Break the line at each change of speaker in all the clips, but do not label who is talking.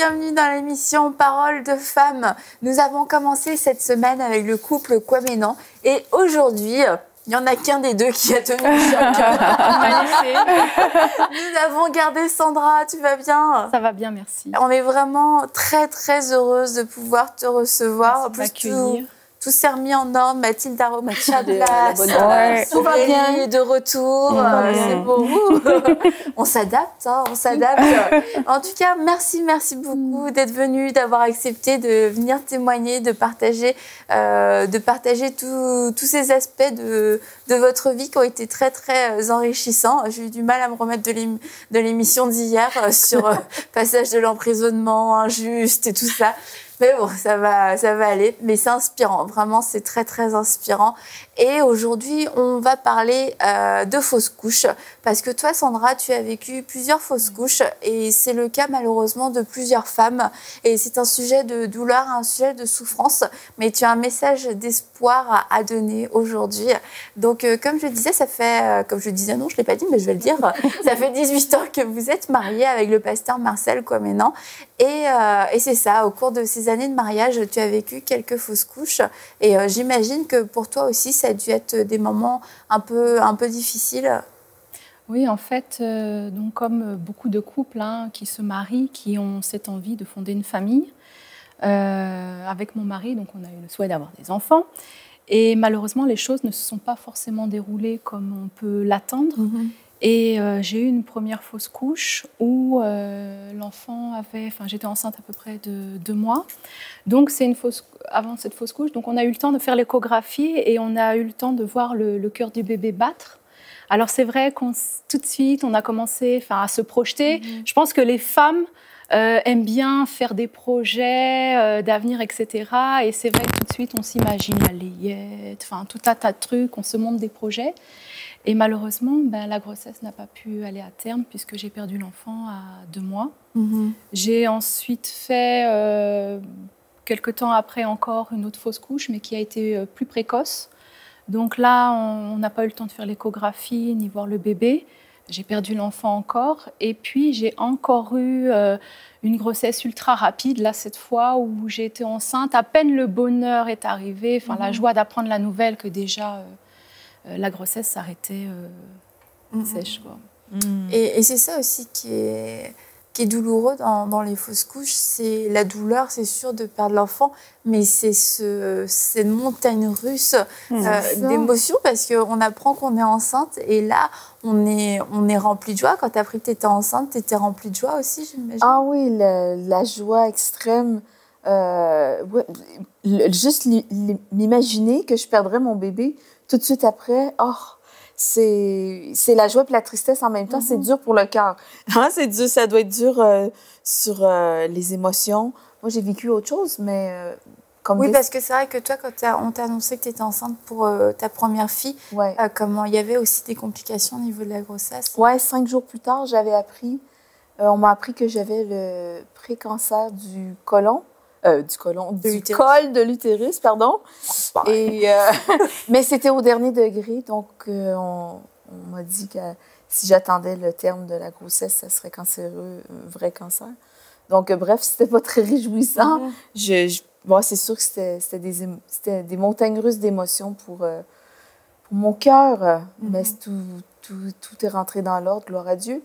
bienvenue dans l'émission Paroles de femmes. Nous avons commencé cette semaine avec le couple Kwamenan et aujourd'hui, il n'y en a qu'un des deux qui a tenu le choc. Nous avons gardé Sandra, tu vas bien?
Ça va bien, merci.
On est vraiment très très heureuse de pouvoir te recevoir.
Merci
en plus, tout s'est remis en ordre. Mathilde a remis à place.
Tout va bien.
Est de retour. C'est beau. On s'adapte, hein, on s'adapte. En tout cas, merci beaucoup d'être venu, d'avoir accepté de venir témoigner, de partager tous ces aspects de votre vie qui ont été très très enrichissants. J'ai eu du mal à me remettre de l'émission d'hier sur passage de l'emprisonnement injuste et tout ça. Mais bon, ça va aller. Mais c'est inspirant, vraiment, c'est très, très inspirant. Et aujourd'hui, on va parler de fausses couches. Parce que toi, Sandra, tu as vécu plusieurs fausses couches. Et c'est le cas, malheureusement, de plusieurs femmes. Et c'est un sujet de douleur, un sujet de souffrance. Mais tu as un message d'espoir à donner aujourd'hui. Donc, comme je disais, ça fait... comme je disais, non, je ne l'ai pas dit, mais je vais le dire. Ça fait 18 ans que vous êtes mariés avec le pasteur Marcel Kwamenan. Et c'est ça, au cours de ces années de mariage, tu as vécu quelques fausses couches. Et j'imagine que pour toi aussi, ça a dû être des moments un peu difficiles.
Oui, en fait, donc comme beaucoup de couples qui se marient, qui ont cette envie de fonder une famille, avec mon mari, donc on a eu le souhait d'avoir des enfants. Et malheureusement, les choses ne se sont pas forcément déroulées comme on peut l'attendre. Et j'ai eu une première fausse couche où l'enfant avait... Enfin, j'étais enceinte à peu près de 2 mois. Donc, avant cette fausse couche, donc on a eu le temps de faire l'échographie et on a eu le temps de voir le cœur du bébé battre. Alors, c'est vrai tout de suite, on a commencé à se projeter. Je pense que les femmes aiment bien faire des projets d'avenir, etc. Et c'est vrai que tout de suite, on s'imagine la layette, tout un tas de trucs, on se monte des projets. Et malheureusement, la grossesse n'a pas pu aller à terme puisque j'ai perdu l'enfant à 2 mois. J'ai ensuite fait, quelques temps après encore, une autre fausse couche, mais qui a été plus précoce. Donc là, on n'a pas eu le temps de faire l'échographie ni voir le bébé. J'ai perdu l'enfant encore. Et puis, j'ai encore eu une grossesse ultra rapide, là, cette fois, où j'ai été enceinte. À peine le bonheur est arrivé, la joie d'apprendre la nouvelle que déjà... la grossesse s'arrêtait sèche, quoi.
Et c'est ça aussi qui est douloureux dans les fausses couches, c'est la douleur, c'est sûr, de perdre l'enfant, mais c'est cette montagne russe d'émotions, parce qu'on apprend qu'on est enceinte, et là, on est rempli de joie. Quand tu as appris que tu étais enceinte, tu étais rempli de joie aussi, j'imagine.
Ah oui, la joie extrême. Juste m'imaginer que je perdrais mon bébé tout de suite après, c'est la joie et la tristesse en même temps. C'est dur pour le cœur. C'est dur, ça doit être dur sur les émotions. Moi, j'ai vécu autre chose, mais...
parce que c'est vrai que toi, quand on t'a annoncé que tu étais enceinte pour ta première fille, comment il y avait aussi des complications au niveau de la grossesse?
Oui, 5 jours plus tard, j'avais appris... on m'a appris que j'avais le pré-cancer du côlon. Du col de l'utérus, pardon. Et, mais c'était au dernier degré, donc on m'a dit que si j'attendais le terme de la grossesse, ça serait cancéreux, un vrai cancer. Donc, bref, c'était pas très réjouissant. C'est sûr que c'était des montagnes russes d'émotions pour mon cœur, mais tout est rentré dans l'ordre, gloire à Dieu.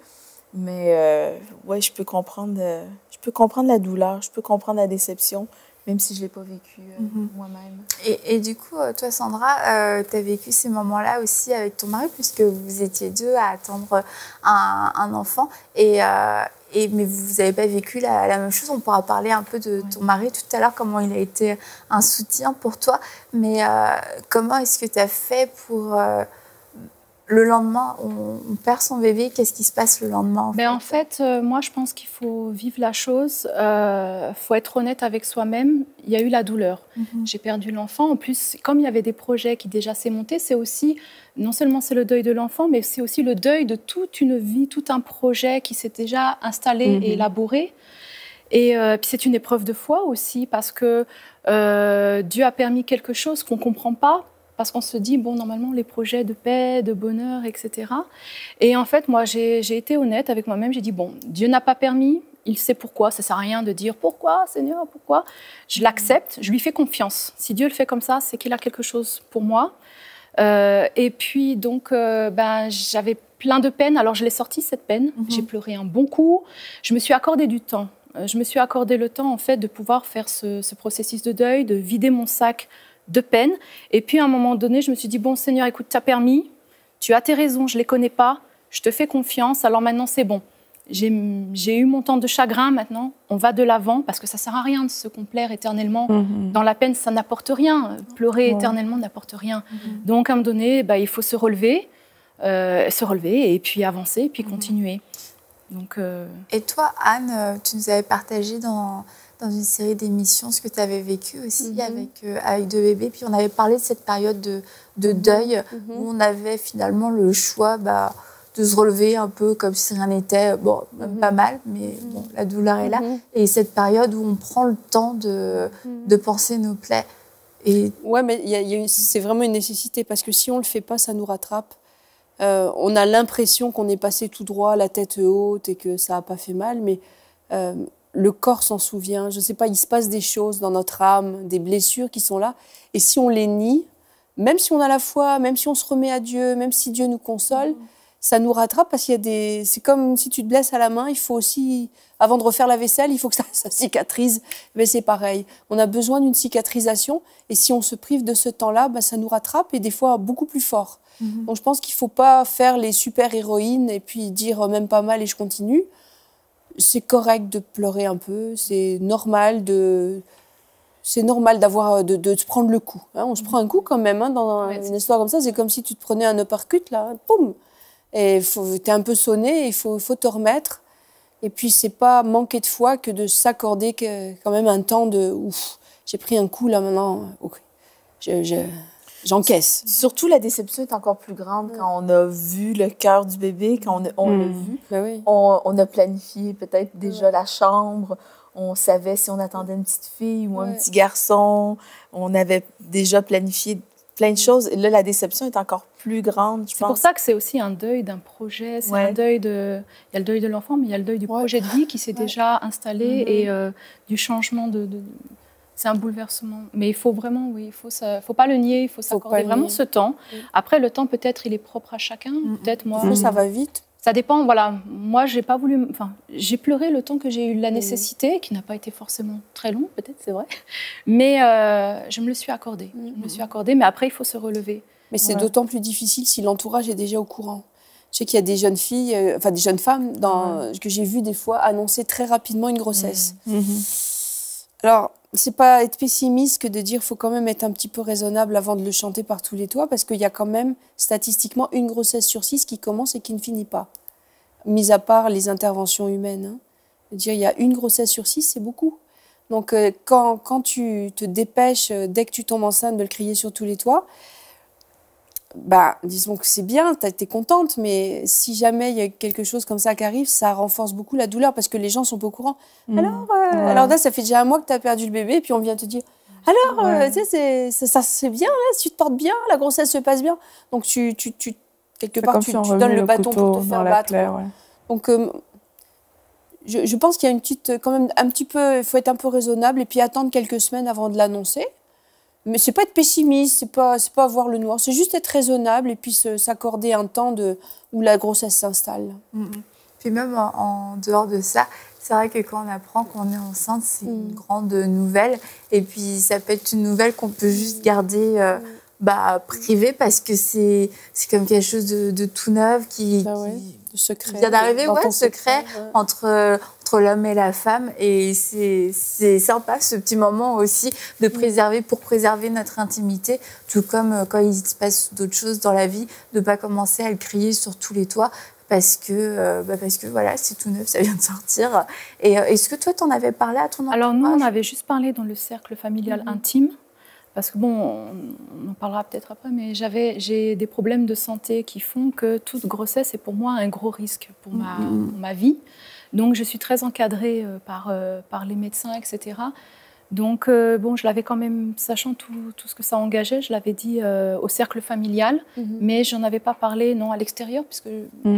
Mais je peux comprendre la douleur, je peux comprendre la déception, même si je ne l'ai pas vécu moi-même.
Et du coup, toi, Sandra, tu as vécu ces moments-là aussi avec ton mari, puisque vous étiez 2 à attendre un enfant. Mais vous n'avez pas vécu la même chose. On pourra parler un peu de ton mari tout à l'heure, comment il a été un soutien pour toi. Mais comment est-ce que tu as fait pour... le lendemain, on perd son bébé. Qu'est-ce qui se passe le lendemain
En fait, moi, je pense qu'il faut vivre la chose. Faut être honnête avec soi-même. Il y a eu la douleur. J'ai perdu l'enfant. En plus, comme il y avait des projets qui déjà s'est monté, c'est aussi, non seulement c'est le deuil de l'enfant, mais c'est aussi le deuil de toute une vie, tout un projet qui s'est déjà installé et élaboré. Et puis c'est une épreuve de foi aussi, parce que Dieu a permis quelque chose qu'on ne comprend pas. Parce qu'on se dit, normalement, les projets de paix, de bonheur, etc. Et en fait, moi, j'ai été honnête avec moi-même. J'ai dit, Dieu n'a pas permis, il sait pourquoi. Ça ne sert à rien de dire « Pourquoi, Seigneur, pourquoi ?» Je l'accepte, je lui fais confiance. Si Dieu le fait comme ça, c'est qu'il a quelque chose pour moi. Et puis, donc, j'avais plein de peine. Alors, je l'ai sortie, cette peine. J'ai pleuré un bon coup. Je me suis accordé du temps. Je me suis accordé le temps, en fait, de pouvoir faire ce processus de deuil, de vider mon sac de peine. Et puis, à un moment donné, je me suis dit « Bon, Seigneur, écoute, tu as permis. Tu as tes raisons, je ne les connais pas. Je te fais confiance. Alors maintenant, c'est bon. J'ai eu mon temps de chagrin maintenant, on va de l'avant parce que ça ne sert à rien de se complaire éternellement dans la peine, ça n'apporte rien. Pleurer éternellement n'apporte rien. Donc à un moment donné, il faut se relever et puis avancer et puis continuer. Donc,
Et toi, Anne, tu nous avais partagé dans une série d'émissions ce que tu avais vécu aussi avec deux bébés. Puis on avait parlé de cette période de deuil où on avait finalement le choix de se relever un peu comme si rien n'était, bon, même pas mal, mais bon, la douleur est là. Et cette période où on prend le temps de penser nos plaies.
Ouais, mais c'est vraiment une nécessité, parce que si on ne le fait pas, ça nous rattrape. On a l'impression qu'on est passé tout droit, la tête haute, et que ça n'a pas fait mal, mais le corps s'en souvient. Je ne sais pas, il se passe des choses dans notre âme, des blessures qui sont là. Et si on les nie, même si on a la foi, même si on se remet à Dieu, même si Dieu nous console, ça nous rattrape, parce qu'il y a des... C'est comme si tu te blesses à la main, il faut aussi, avant de refaire la vaisselle, il faut que ça cicatrise. Mais c'est pareil, on a besoin d'une cicatrisation, et si on se prive de ce temps-là, ça nous rattrape, et des fois beaucoup plus fort. Donc je pense qu'il ne faut pas faire les super-héroïnes et puis dire même pas mal et je continue. C'est correct de pleurer un peu, c'est normal d'avoir de se prendre le coup. Hein. On se prend un coup quand même dans une histoire comme ça, c'est comme si tu te prenais un uppercut, là, boum. Et t'es un peu sonné, il faut te remettre. Et puis, c'est pas manquer de foi que de s'accorder quand même un temps de ouf, j'ai pris un coup là maintenant, ok, j'encaisse.
Surtout, la déception est encore plus grande quand on a vu le cœur du bébé, quand on l'a vu.
Oui.
On a planifié peut-être déjà la chambre, on savait si on attendait une petite fille ou un petit garçon, on avait déjà planifié plein de choses. Et là, la déception est encore plus grande, je pense.
C'est pour ça que c'est aussi un deuil d'un projet. C'est un deuil de... Il y a le deuil de l'enfant, mais il y a le deuil du projet de vie qui s'est déjà installé et du changement de... C'est un bouleversement. Mais il faut vraiment, faut pas le nier, il faut s'accorder vraiment ce temps. Après, le temps, peut-être, il est propre à chacun. Peut-être, moi...
Ça va vite.
Ça dépend, voilà. Moi, j'ai pas voulu... Enfin, j'ai pleuré le temps que j'ai eu la nécessité, qui n'a pas été forcément très long, peut-être, c'est vrai. Mais je me le suis accordé. Je me le suis accordé, mais après, il faut se relever.
Mais c'est d'autant plus difficile si l'entourage est déjà au courant. Je sais qu'il y a des jeunes filles, des jeunes femmes, que j'ai vues des fois annoncer très rapidement une grossesse. Alors, c'est pas être pessimiste que de dire qu'il faut quand même être un petit peu raisonnable avant de le chanter par tous les toits, parce qu'il y a quand même statistiquement une grossesse sur 6 qui commence et qui ne finit pas, mis à part les interventions humaines. Hein. Dire il y a une grossesse sur 6, c'est beaucoup. Donc quand tu te dépêches dès que tu tombes enceinte de le crier sur tous les toits, disons que c'est bien, t'es contente, mais si jamais il y a quelque chose comme ça qui arrive, ça renforce beaucoup la douleur parce que les gens sont pas au courant. Alors là, ça fait déjà un mois que t'as perdu le bébé, puis on vient te dire, alors, tu sais, ça c'est bien, là, tu te portes bien, la grossesse se passe bien. Donc quelque part, tu donnes le bâton pour te faire battre. Donc, je pense qu'il y a une petite, quand même, un petit peu, il faut être un peu raisonnable et puis attendre quelques semaines avant de l'annoncer. Mais c'est pas être pessimiste, c'est pas voir le noir, c'est juste être raisonnable et puis s'accorder un temps où la grossesse s'installe.
Puis même en dehors de ça, c'est vrai que quand on apprend qu'on est enceinte, c'est une grande nouvelle. Et puis ça peut être une nouvelle qu'on peut juste garder privée parce que c'est comme quelque chose de tout neuf qui
secret,
vient d'arriver, secret entre l'homme et la femme. Et c'est sympa, ce petit moment aussi, de pour préserver notre intimité, tout comme quand il se passe d'autres choses dans la vie, de ne pas commencer à le crier sur tous les toits, parce que voilà, c'est tout neuf, ça vient de sortir. Et est-ce que toi, tu en avais parlé à ton entourage ?
Alors nous, on avait juste parlé dans le cercle familial intime, parce que bon, on en parlera peut-être après, mais j'ai des problèmes de santé qui font que toute grossesse est pour moi un gros risque pour ma vie. Donc je suis très encadrée par les médecins, etc. Donc, bon, je l'avais quand même, sachant tout ce que ça engageait, je l'avais dit au cercle familial, mais je n'en avais pas parlé, non, à l'extérieur, puisque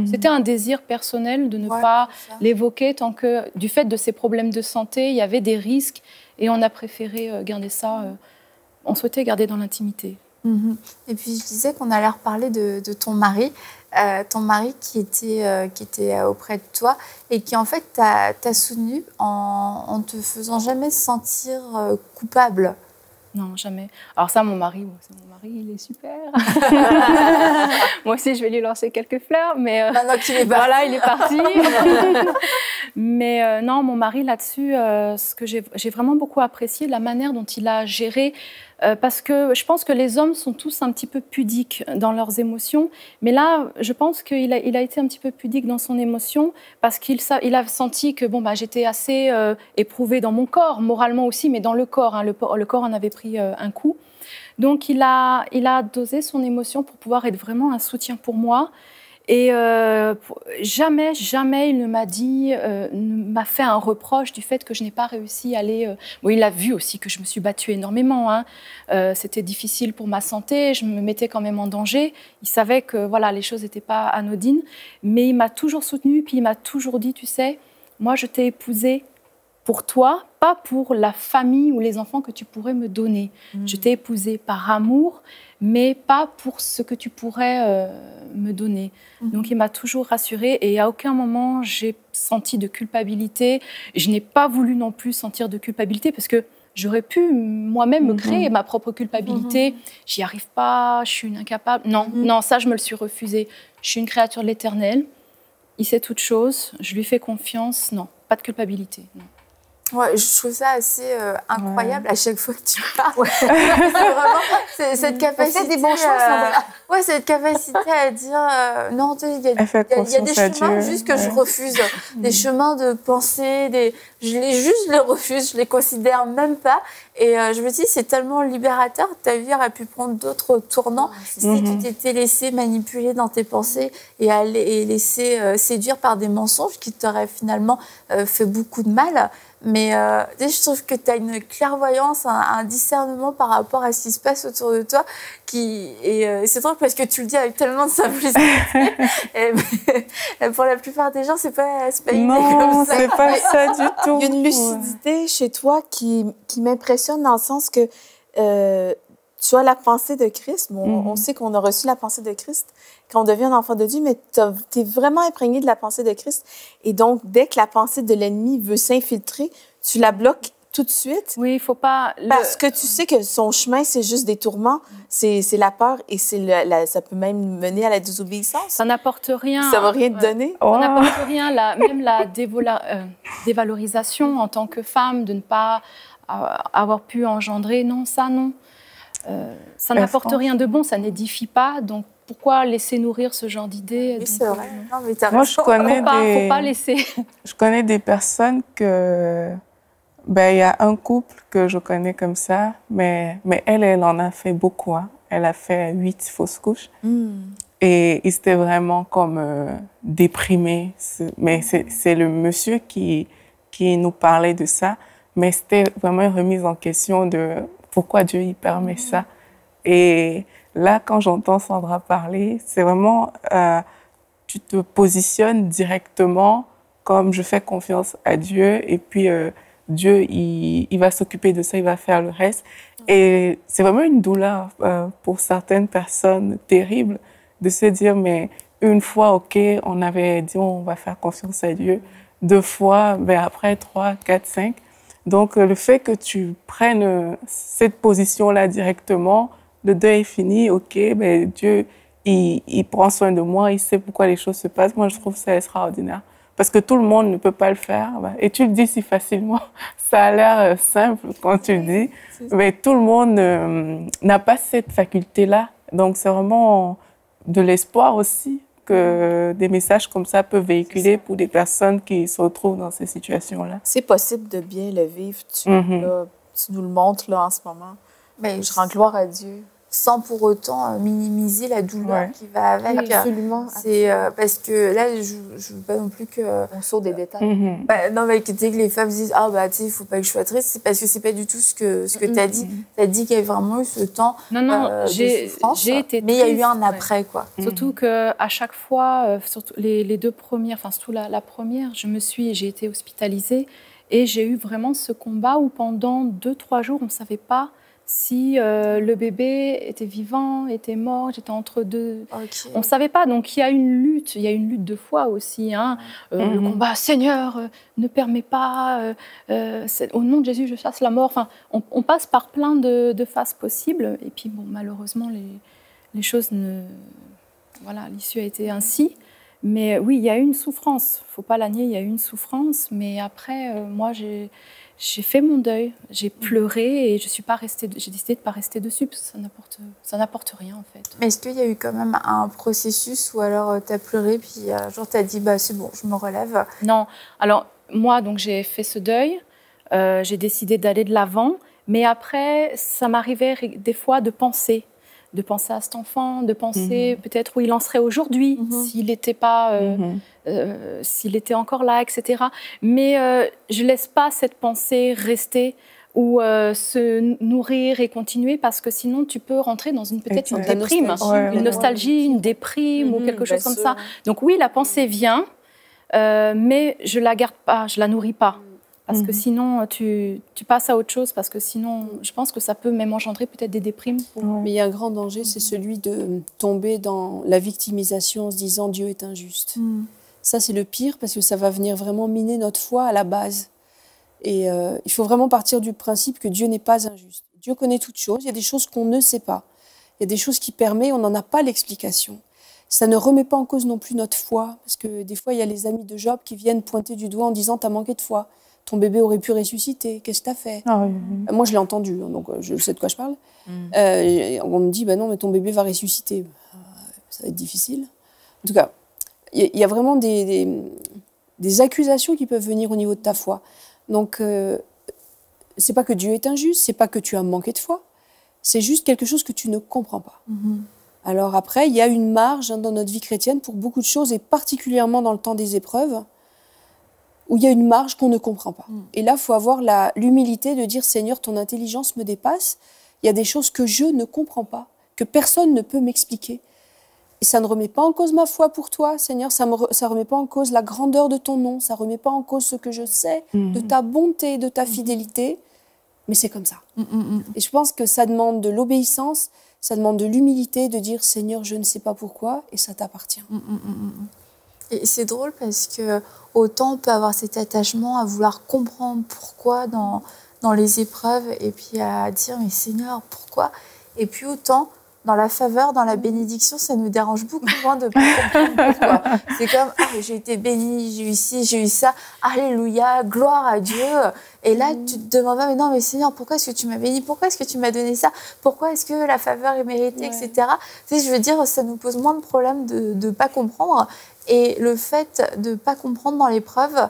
c'était un désir personnel de ne pas l'évoquer tant que, du fait de ces problèmes de santé, il y avait des risques et on a préféré garder ça, on souhaitait garder dans l'intimité.
Et puis, je disais qu'on allait reparler de ton mari qui était auprès de toi et qui, en fait, t'a soutenu en te faisant jamais sentir coupable.
Non, jamais. Alors ça, mon mari, il est super. Moi aussi, je vais lui lancer quelques fleurs, mais
maintenant qu'il est parti.
Voilà, il est parti. Mais non, mon mari là-dessus, ce que j'ai vraiment beaucoup apprécié, la manière dont il a géré, parce que je pense que les hommes sont tous un petit peu pudiques dans leurs émotions, mais là, je pense qu'il a été un petit peu pudique dans son émotion parce qu'il a senti que bon, j'étais assez éprouvée dans mon corps, moralement aussi, mais dans le corps. Hein, le corps en avait pris un coup. Donc, il a dosé son émotion pour pouvoir être vraiment un soutien pour moi. Et jamais il ne m'a dit, m'a fait un reproche du fait que je n'ai pas réussi à aller... Bon, il a vu aussi que je me suis battue énormément. Hein. C'était difficile pour ma santé, je me mettais quand même en danger. Il savait que voilà, les choses n'étaient pas anodines. Mais il m'a toujours soutenue, puis il m'a toujours dit, tu sais, moi je t'ai épousée pour toi, pas pour la famille ou les enfants que tu pourrais me donner. Je t'ai épousée par amour, mais pas pour ce que tu pourrais me donner. Donc, il m'a toujours rassurée et à aucun moment, j'ai senti de culpabilité. Je n'ai pas voulu non plus sentir de culpabilité parce que j'aurais pu moi-même me créer ma propre culpabilité. J'y arrive pas, je suis une incapable. Non, ça, je me le suis refusé. Je suis une créature de l'Éternel. Il sait toutes choses. Je lui fais confiance. Non, pas de culpabilité. Non.
Ouais, je trouve ça assez incroyable à chaque fois que tu parles. C'est vraiment cette capacité.
Des bons choix,
cette capacité à dire non, il y a des chemins juste que je refuse, des chemins de pensée, je les refuse, je les considère même pas. Et je me dis, c'est tellement libérateur. Ta vie aurait pu prendre d'autres tournants si tu t'étais laissé manipuler dans tes pensées et laissé séduire par des mensonges qui t'auraient finalement fait beaucoup de mal. Mais je trouve que tu as une clairvoyance, un discernement par rapport à ce qui se passe autour de toi. C'est drôle parce que tu le dis avec tellement de simplicité. Pour la plupart des gens, c'est pas une idée comme ça.
Non, c'est pas ça du tout.
Il y a une lucidité chez toi qui m'impressionne dans le sens que tu as la pensée de Christ. Bon, on sait qu'on a reçu la pensée de Christ quand on devient un enfant de Dieu, mais tu es vraiment imprégné de la pensée de Christ. Et donc, dès que la pensée de l'ennemi veut s'infiltrer, tu la bloques tout de suite.
Oui, il faut pas...
Parce que tu sais que son chemin, c'est juste des tourments, c'est la peur et ça peut même mener à la désobéissance.
Ça n'apporte rien.
Ça va rien te donner.
Ça n'apporte rien. Même la dévalorisation en tant que femme, de ne pas avoir pu engendrer, non. Ça n'apporte rien de bon, ça n'édifie pas, donc pourquoi laisser nourrir ce genre d'idées?
Oui, c'est vrai. Non, mais
moi, je connais
faut pas laisser.
Je connais des personnes que... il y a un couple que je connais comme ça, mais elle en a fait beaucoup. Hein. Elle a fait 8 fausses couches. Et ils étaient vraiment comme déprimés. Mais c'est le monsieur qui nous parlait de ça. Mais c'était vraiment une remise en question de pourquoi Dieu y permet ça. Et là, quand j'entends Sandra parler, c'est vraiment, tu te positionnes directement comme je fais confiance à Dieu et puis Dieu, il va s'occuper de ça, il va faire le reste. Et c'est vraiment une douleur pour certaines personnes terrible de se dire, mais une fois, OK, on avait dit on va faire confiance à Dieu. 2 fois, après 3, 4, 5. Donc, le fait que tu prennes cette position-là directement, le deuil est fini, OK, Dieu, il prend soin de moi, il sait pourquoi les choses se passent. Moi, je trouve ça extraordinaire. Parce que tout le monde ne peut pas le faire. Et tu le dis si facilement. Ça a l'air simple quand tu le dis. Mais tout le monde n'a pas cette faculté-là. Donc, c'est vraiment de l'espoir aussi que des messages comme ça peuvent véhiculer pour des personnes qui se retrouvent dans ces situations-là.
C'est possible de bien le vivre. Tu nous le montres là, en ce moment.
Mais
je rends gloire à Dieu.
sans pour autant minimiser la douleur qui va avec.
Oui, absolument.
C'est parce que là, je veux pas non plus que...
On saute des détails.
Non, mais que les femmes disent « Ah, bah, tu sais, il faut pas que je sois triste », c'est parce que c'est pas du tout ce que tu as dit. Tu as dit qu'il y avait vraiment eu ce temps de souffrance,
j'ai été
mais il y a eu un après, quoi.
Surtout qu'à chaque fois, surtout les deux premières, enfin surtout la première, j'ai été hospitalisée et j'ai eu vraiment ce combat où pendant 2-3 jours, on ne savait pas si le bébé était vivant, était mort, j'étais entre deux. Okay. On ne savait pas, donc il y a une lutte de foi aussi. Hein. Le combat, Seigneur, ne permet pas, au nom de Jésus, je chasse la mort. Enfin, on passe par plein de phases possibles. Et puis, bon, malheureusement, les choses ne... Voilà, l'issue a été ainsi. Mais oui, il y a eu une souffrance. Il ne faut pas la nier, il y a eu une souffrance. Mais après, moi, j'ai fait mon deuil, j'ai pleuré et j'ai décidé de ne pas rester dessus parce que ça n'apporte rien en fait.
Mais est-ce qu'il y a eu quand même un processus ou alors tu as pleuré puis un jour tu as dit bah, c'est bon, je me relève?
Non, alors moi donc j'ai fait ce deuil, j'ai décidé d'aller de l'avant, mais après ça m'arrivait des fois de penser à cet enfant, de penser peut-être où il en serait aujourd'hui s'il n'était pas... s'il était encore là, etc. Mais je ne laisse pas cette pensée rester ou se nourrir et continuer parce que sinon tu peux rentrer dans une déprime, une nostalgie, une déprime ou quelque chose comme ça. Donc oui, la pensée vient, mais je ne la garde pas, je ne la nourris pas. Parce que sinon, tu passes à autre chose, parce que sinon, je pense que ça peut même engendrer peut-être des déprimes.
Mais il y a un grand danger, c'est celui de tomber dans la victimisation en se disant « Dieu est injuste ». Ça, c'est le pire parce que ça va venir vraiment miner notre foi à la base. Et il faut vraiment partir du principe que Dieu n'est pas injuste. Dieu connaît toutes choses. Il y a des choses qu'on ne sait pas. Il y a des choses qu'il permet, on n'en a pas l'explication. Ça ne remet pas en cause non plus notre foi. Parce que des fois, il y a les amis de Job qui viennent pointer du doigt en disant « T'as manqué de foi. Ton bébé aurait pu ressusciter. Qu'est-ce que t'as fait ?» Moi, je l'ai entendu, donc je sais de quoi je parle. On me dit bah « Non, mais ton bébé va ressusciter. » Ça va être difficile. En tout cas, il y a vraiment des accusations qui peuvent venir au niveau de ta foi. Donc, c'est pas que Dieu est injuste, c'est pas que tu as manqué de foi, c'est juste quelque chose que tu ne comprends pas. Alors après, il y a une marge dans notre vie chrétienne pour beaucoup de choses, et particulièrement dans le temps des épreuves, où il y a une marge qu'on ne comprend pas. Et là, il faut avoir l'humilité de dire « Seigneur, ton intelligence me dépasse, il y a des choses que je ne comprends pas, que personne ne peut m'expliquer. » Et ça ne remet pas en cause ma foi pour toi, Seigneur. Ça ne remet pas en cause la grandeur de ton nom. Ça ne remet pas en cause ce que je sais de ta bonté, de ta fidélité. Mais c'est comme ça. Et je pense que ça demande de l'obéissance, ça demande de l'humilité, de dire « Seigneur, je ne sais pas pourquoi » et ça t'appartient.
Et c'est drôle parce que autant on peut avoir cet attachement à vouloir comprendre pourquoi dans les épreuves et puis à dire « Mais Seigneur, pourquoi ?» Et puis autant... Dans la faveur, dans la bénédiction, ça nous dérange beaucoup moins de ne pas comprendre pourquoi. C'est comme, j'ai été bénie, j'ai eu ci, j'ai eu ça, alléluia, gloire à Dieu. Et là, tu te demandes, mais non, mais Seigneur, pourquoi est-ce que tu m'as béni? Pourquoi est-ce que tu m'as donné ça? Pourquoi est-ce que la faveur est méritée, etc. Tu sais, je veux dire, ça nous pose moins de problèmes de ne pas comprendre. Et le fait de ne pas comprendre dans l'épreuve,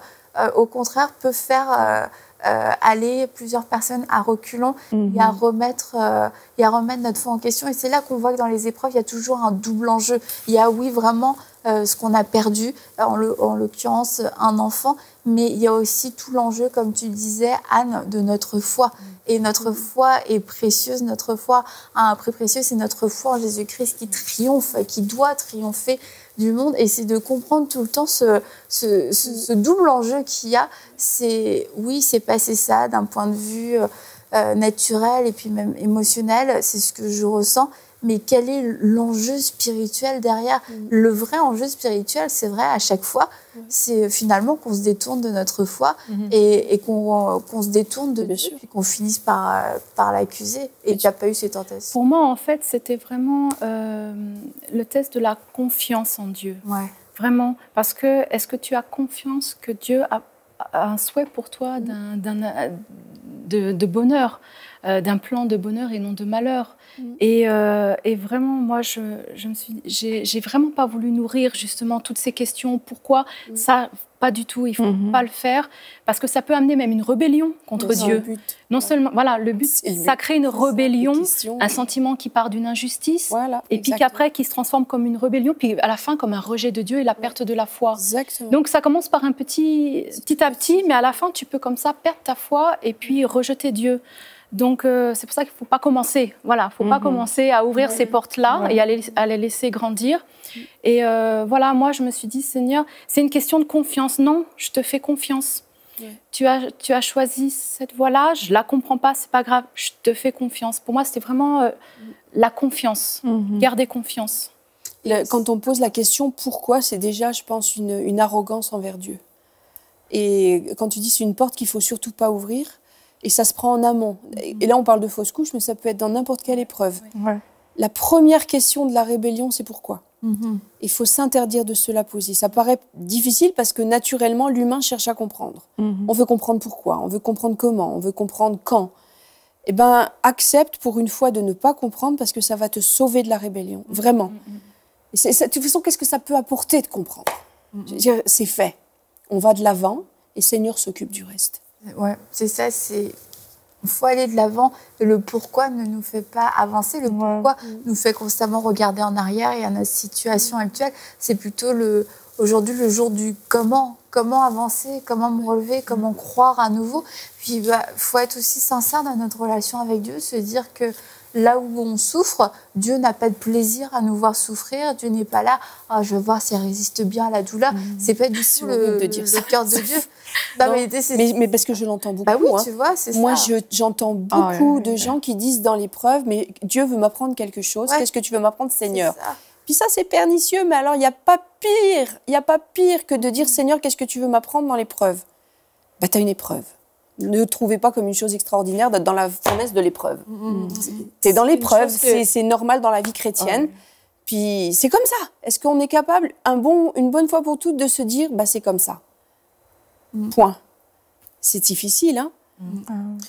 au contraire, peut faire... aller plusieurs personnes à reculons et à remettre notre foi en question. Et c'est là qu'on voit que dans les épreuves, il y a toujours un double enjeu. Il y a, oui, vraiment ce qu'on a perdu, en l'occurrence un enfant, mais il y a aussi tout l'enjeu, comme tu disais, Anne, de notre foi. Et notre foi est précieuse, notre foi a un prix précieux, c'est notre foi en Jésus-Christ qui triomphe, qui doit triompher du monde. Et c'est de comprendre tout le temps ce double enjeu qu'il y a. C'est, oui, c'est passé ça d'un point de vue naturel et puis même émotionnel, c'est ce que je ressens. Mais quel est l'enjeu spirituel derrière? Le vrai enjeu spirituel, c'est vrai, à chaque fois, c'est finalement qu'on se détourne de notre foi et qu'on se détourne de Dieu, puis qu'on finisse par l'accuser. Et tu n'as pas eu ces tentations.
Pour moi, en fait, c'était vraiment le test de la confiance en Dieu. Vraiment. Parce que, est-ce que tu as confiance que Dieu a un souhait pour toi de bonheur, d'un plan de bonheur et non de malheur? Et vraiment, moi, j'ai vraiment pas voulu nourrir justement toutes ces questions. Pourquoi ça? pas du tout, il faut pas le faire, parce que ça peut amener même une rébellion contre Dieu. Non seulement, voilà, le but, ça crée une rébellion, un sentiment qui part d'une injustice, et puis qu'après, qui se transforme comme une rébellion, puis à la fin, comme un rejet de Dieu et la perte de la foi.
Exactement.
Donc ça commence par un petit à petit, mais à la fin, tu peux comme ça perdre ta foi et puis rejeter Dieu. Donc, c'est pour ça qu'il ne faut pas commencer. Voilà, il ne faut pas commencer à ouvrir ces portes-là et à les laisser grandir. Et voilà, moi, je me suis dit, Seigneur, c'est une question de confiance. Non, je te fais confiance. Tu as choisi cette voie-là, je ne la comprends pas, ce n'est pas grave, je te fais confiance. Pour moi, c'était vraiment la confiance, garder confiance.
Quand on pose la question pourquoi, c'est déjà, je pense, une arrogance envers Dieu. Et quand tu dis c'est une porte qu'il ne faut surtout pas ouvrir, et ça se prend en amont. Et là, on parle de fausse couche, mais ça peut être dans n'importe quelle épreuve. Ouais. La première question de la rébellion, c'est pourquoi. Il faut s'interdire de se la poser. Ça paraît difficile parce que naturellement, l'humain cherche à comprendre. On veut comprendre pourquoi, on veut comprendre comment, on veut comprendre quand. Eh bien, accepte pour une fois de ne pas comprendre parce que ça va te sauver de la rébellion. Vraiment. Et de toute façon, qu'est-ce que ça peut apporter de comprendre? Je veux dire, c'est fait. On va de l'avant et Seigneur s'occupe du reste.
Ouais, c'est ça, il faut aller de l'avant. Le pourquoi ne nous fait pas avancer. Le pourquoi nous fait constamment regarder en arrière et à notre situation actuelle. C'est plutôt aujourd'hui le jour du comment. Comment avancer, comment me relever, comment croire à nouveau. Puis il faut être aussi sincère dans notre relation avec Dieu, se dire que là où on souffre, Dieu n'a pas de plaisir à nous voir souffrir. Dieu n'est pas là, je veux voir si elle résiste bien à la douleur. C'est pas du tout le cœur de Dieu.
Mais parce que je l'entends beaucoup.
Bah oui, tu vois, c'est ça.
Moi, j'entends beaucoup de gens qui disent dans l'épreuve, mais Dieu veut m'apprendre quelque chose. Qu'est-ce que tu veux m'apprendre, Seigneur? Puis ça, c'est pernicieux, mais alors il n'y a pas pire que de dire, Seigneur, qu'est-ce que tu veux m'apprendre dans l'épreuve? Bah, tu as une épreuve. Ne trouvez pas comme une chose extraordinaire d'être dans la fournaise de l'épreuve. T'es dans l'épreuve, c'est normal dans la vie chrétienne. Puis c'est comme ça. Est-ce qu'on est capable, une bonne fois pour toutes, de se dire, bah c'est comme ça. Point. C'est difficile, hein.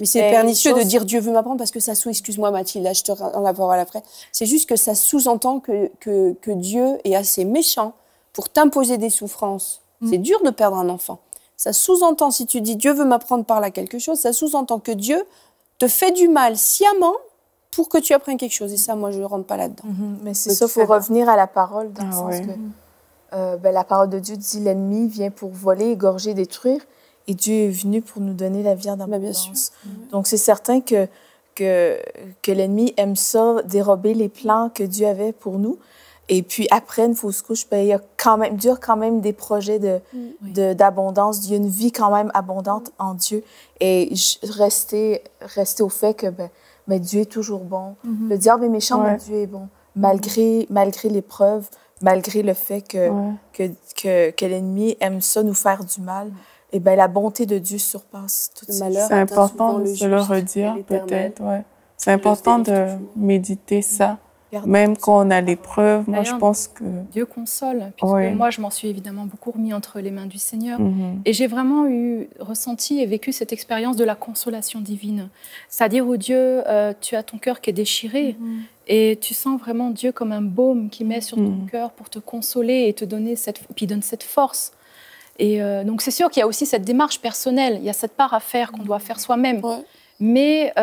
Mais c'est pernicieux de dire Dieu veut m'apprendre parce que ça excuse-moi Mathilde, là je te rends la parole après. C'est juste que ça sous-entend que Dieu est assez méchant pour t'imposer des souffrances. C'est dur de perdre un enfant. Ça sous-entend, si tu dis Dieu veut m'apprendre par là quelque chose, ça sous-entend que Dieu te fait du mal sciemment pour que tu apprennes quelque chose. Et ça, moi, je ne rentre pas là-dedans.
Mais c'est ça, il faut revenir à la parole, dans le sens que la parole de Dieu dit l'ennemi vient pour voler, égorger, détruire, et Dieu est venu pour nous donner la vie en abondance. Donc, c'est certain que l'ennemi aime ça, dérober les plans que Dieu avait pour nous. Et puis, après une fausse couche, Dieu a quand même des projets d'abondance. Dieu a une vie quand même abondante en Dieu. Et rester au fait que Dieu est toujours bon. Le diable est méchant, mais Dieu est bon. Malgré l'épreuve, malgré le fait que l'ennemi aime ça, nous faire du mal, et la bonté de Dieu surpasse tout ça.
C'est important de le redire, peut-être. C'est important de méditer ça. Même quand on a l'épreuve, moi je pense que...
Dieu console, puisque moi je m'en suis évidemment beaucoup remis entre les mains du Seigneur. Et j'ai vraiment ressenti et vécu cette expérience de la consolation divine. C'est-à-dire où Dieu, tu as ton cœur qui est déchiré et tu sens vraiment Dieu comme un baume qui met sur ton cœur pour te consoler et te donner puis donne cette force. Et donc c'est sûr qu'il y a aussi cette démarche personnelle, il y a cette part à faire qu'on doit faire soi-même. Mais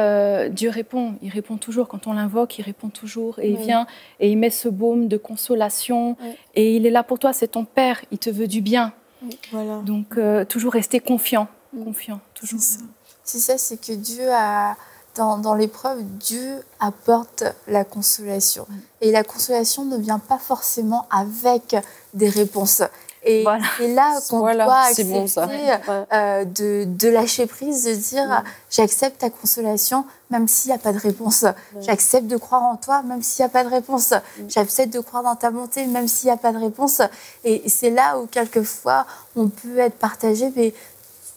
Dieu répond, il répond toujours. Quand on l'invoque, il répond toujours. Et il vient et il met ce baume de consolation. Et il est là pour toi, c'est ton Père, il te veut du bien. Voilà. Donc, toujours rester confiant. Confiant, toujours.
C'est ça, c'est que Dieu a... Dans l'épreuve, Dieu apporte la consolation. Et la consolation ne vient pas forcément avec des réponses. Et c'est là qu'on doit accepter de lâcher prise, de dire j'accepte ta consolation même s'il n'y a pas de réponse. J'accepte de croire en toi même s'il n'y a pas de réponse. J'accepte de croire dans ta bonté même s'il n'y a pas de réponse. Et c'est là où quelquefois on peut être partagé, mais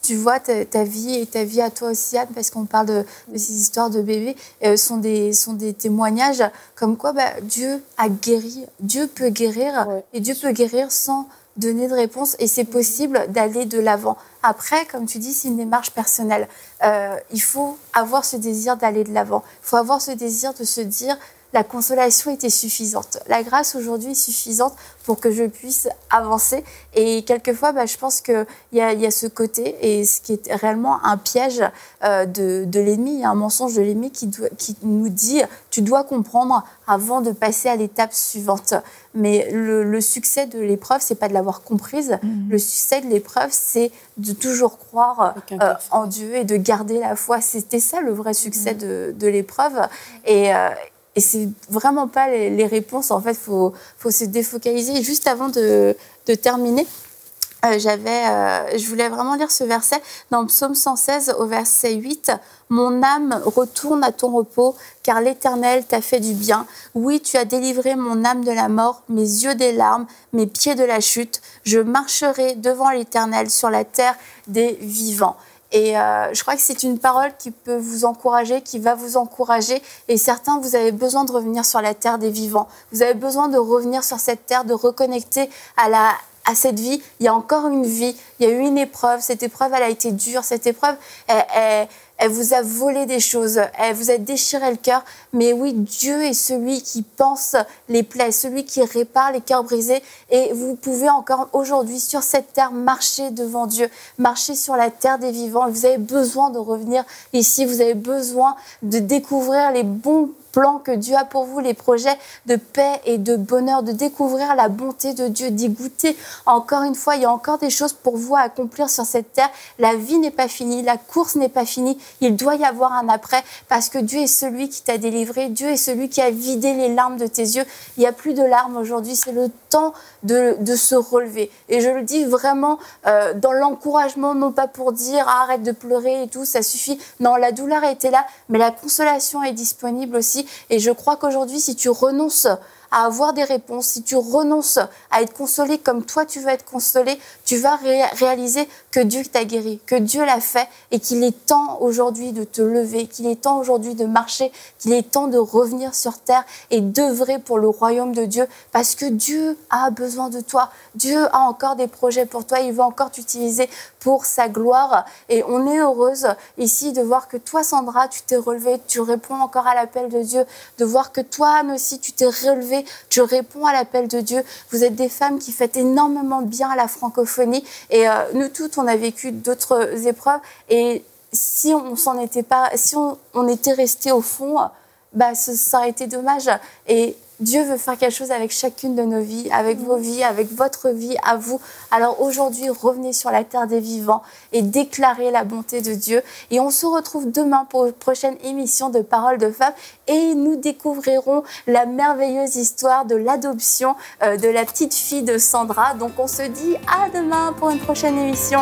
tu vois, ta vie à toi aussi, Anne, parce qu'on parle de ces histoires de bébés, sont des témoignages comme quoi Dieu a guéri, Dieu peut guérir, et Dieu peut guérir sans donner de réponse, et c'est possible d'aller de l'avant. Après, comme tu dis, c'est une démarche personnelle. Il faut avoir ce désir d'aller de l'avant. Il faut avoir ce désir de se dire, la consolation était suffisante. La grâce aujourd'hui est suffisante pour que je puisse avancer. Et quelquefois, je pense qu'il y a ce côté, et ce qui est réellement un piège de l'ennemi, un mensonge de l'ennemi qui nous dit « tu dois comprendre avant de passer à l'étape suivante ». Mais le succès de l'épreuve, c'est pas de l'avoir comprise. Le succès de l'épreuve, c'est de toujours croire en Dieu et de garder la foi. C'était ça le vrai succès de l'épreuve. Et c'est vraiment pas les réponses. En fait, faut se défocaliser. Juste avant de terminer, je voulais vraiment lire ce verset dans Psaume 116 au verset 8. « Mon âme retourne à ton repos, car l'Éternel t'a fait du bien. Oui, tu as délivré mon âme de la mort, mes yeux des larmes, mes pieds de la chute. Je marcherai devant l'Éternel sur la terre des vivants. » Et je crois que c'est une parole qui peut vous encourager, qui va vous encourager. Et certains, vous avez besoin de revenir sur la terre des vivants. Vous avez besoin de revenir sur cette terre, de reconnecter à cette vie. Il y a encore une vie, il y a eu une épreuve. Cette épreuve, elle a été dure. Cette épreuve, elle vous a volé des choses, elle vous a déchiré le cœur. Mais oui, Dieu est celui qui pense les plaies, celui qui répare les cœurs brisés. Et vous pouvez encore aujourd'hui, sur cette terre, marcher devant Dieu, marcher sur la terre des vivants. Vous avez besoin de revenir ici, vous avez besoin de découvrir les bons plans que Dieu a pour vous, les projets de paix et de bonheur, de découvrir la bonté de Dieu, d'y goûter. Encore une fois, il y a encore des choses pour vous à accomplir sur cette terre. La vie n'est pas finie, la course n'est pas finie. Il doit y avoir un après, parce que Dieu est celui qui t'a délivré. Dieu est celui qui a vidé les larmes de tes yeux. Il n'y a plus de larmes aujourd'hui. C'est le temps de se relever. Et je le dis vraiment dans l'encouragement, non pas pour dire arrête de pleurer et tout, ça suffit. Non, la douleur était là, mais la consolation est disponible aussi. Et je crois qu'aujourd'hui, si tu renonces à avoir des réponses, si tu renonces à être consolé comme toi tu veux être consolé, tu vas réaliser que Dieu t'a guéri, que Dieu l'a fait et qu'il est temps aujourd'hui de te lever, qu'il est temps aujourd'hui de marcher, qu'il est temps de revenir sur terre et d'œuvrer pour le royaume de Dieu, parce que Dieu a besoin de toi. Dieu a encore des projets pour toi, il veut encore t'utiliser pour sa gloire. Et on est heureuse ici de voir que toi, Sandra, tu t'es relevée, tu réponds encore à l'appel de Dieu, de voir que toi, Anne aussi, tu t'es relevée, tu réponds à l'appel de Dieu. Vous êtes des femmes qui faites énormément de bien à la francophonie. Et nous toutes, on a vécu d'autres épreuves. Et si on s'en était pas, si on était resté au fond, ça aurait été dommage. Et Dieu veut faire quelque chose avec chacune de nos vies, avec vos vies, avec votre vie à vous. Alors aujourd'hui, revenez sur la terre des vivants et déclarez la bonté de Dieu. Et on se retrouve demain pour une prochaine émission de Paroles de Femmes. Et nous découvrirons la merveilleuse histoire de l'adoption de la petite fille de Sandra. Donc on se dit à demain pour une prochaine émission.